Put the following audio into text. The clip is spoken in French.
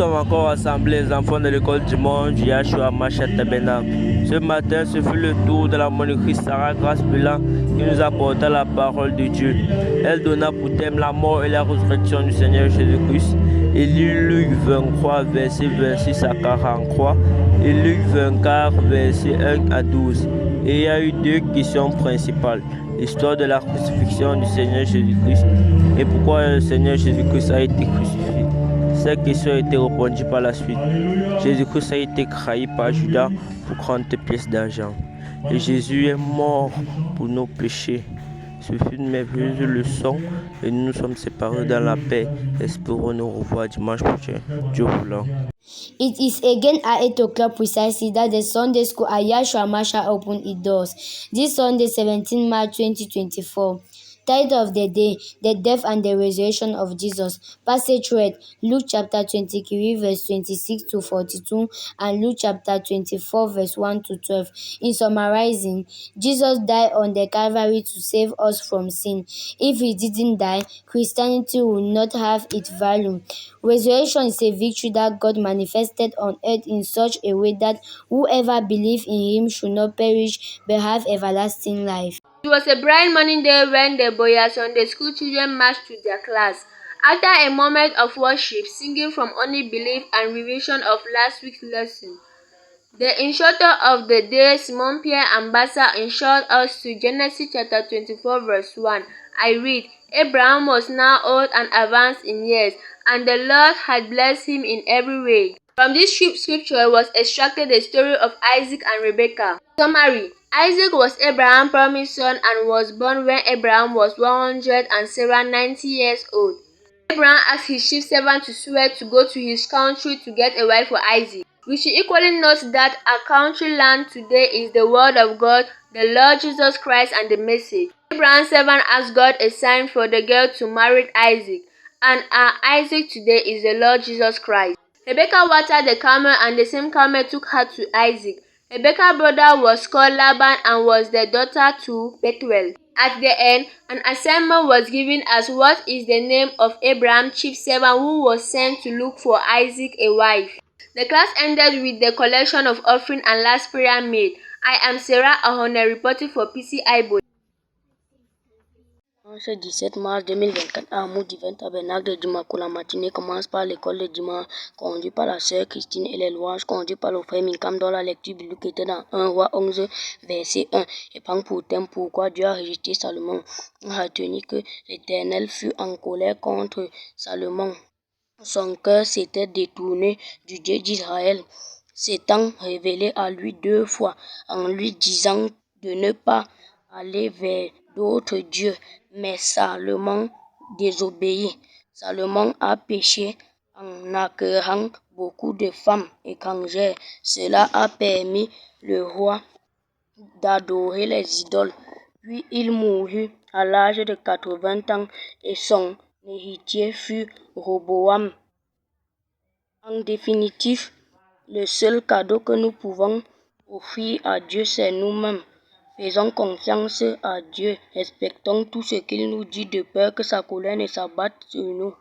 sommes encore rassemblés, les enfants de l'école du monde, Yahshua Mashiach Tabernacle. Ce matin, ce fut le tour de la monitrice Sarah Grace Blanc qui nous apporta la parole de Dieu. Elle donna pour thème la mort et la résurrection du Seigneur Jésus-Christ. Et Luc 23, verset 26 à 43. Et Luc 24, verset 1 à 12. Et il y a eu deux questions principales. L'histoire de la crucifixion du Seigneur Jésus-Christ et pourquoi le Seigneur Jésus-Christ a été crucifié. Cette question a été répondue par la suite. Jésus-Christ a été trahi par Judas pour 30 pièces d'argent. Et Jésus est mort pour nos péchés. Ce fut une merveilleuse leçon et nous nous sommes séparés dans la paix. Espérons nous revoir dimanche prochain. Dieu voulant. It is again at 8 o'clock precisely that the Sunday school at Yahshua Mashiach opened its doors. This Sunday, 17 March 2024. Title of the day, The Death and the Resurrection of Jesus. Passage read, Luke chapter 23 verse 26 to 42 and Luke chapter 24 verse 1 to 12. In summarizing, Jesus died on the Calvary to save us from sin. If he didn't die, Christianity would not have its value. Resurrection is a victory that God manifested on earth in such a way that whoever believes in him should not perish but have everlasting life. It was a bright morning day when the Boya Sunday school children marched to their class. After a moment of worship, singing from only belief and revision of last week's lesson, the instructor of the day, Simon Pierre Ambassa, instructed us to Genesis chapter 24 verse 1. I read, Abraham was now old and advanced in years, and the Lord had blessed him in every way. From this scripture was extracted the story of Isaac and Rebekah. Summary. Isaac was Abraham's promised son and was born when Abraham was 100 and Sarah 90 years old. Abraham asked his chief servant to swear to go to his country to get a wife for Isaac. We should equally note that our country land today is the word of God, the Lord Jesus Christ, and the message. Abraham's servant asked God a sign for the girl to marry Isaac, and our Isaac today is the Lord Jesus Christ. Rebekah watered the camel, and the same camel took her to Isaac. Rebekah's brother was called Laban and was the daughter to Bethuel. At the end, an assignment was given as what is the name of Abraham's chief servant who was sent to look for Isaac a wife. The class ended with the collection of offering and last prayer made. I am Sarah Ahone reporting for PCI Boy. Ce 17 mars 2024, à Amour Divin Tabernacle de Dimaco, la matinée commence par l'école de dimanche, conduite par la sœur Christine et les louanges, conduite par le frère Minkam, dont la lecture biblique était dans 1 Roi 11, verset 1. Et prend pour thème pourquoi Dieu a rejeté Salomon. On a retenu que l'Éternel fut en colère contre Salomon. Son cœur s'était détourné du Dieu d'Israël, s'étant révélé à lui 2 fois, en lui disant de ne pas aller vers d'autres dieux. Mais Salomon désobéit. Salomon a péché en acquérant beaucoup de femmes étrangères. Cela a permis le roi d'adorer les idoles. Puis il mourut à l'âge de 80 ans et son héritier fut Roboam. En définitive, le seul cadeau que nous pouvons offrir à Dieu, c'est nous-mêmes. Faisons confiance à Dieu, respectons tout ce qu'il nous dit de peur que sa colère ne s'abatte sur nous.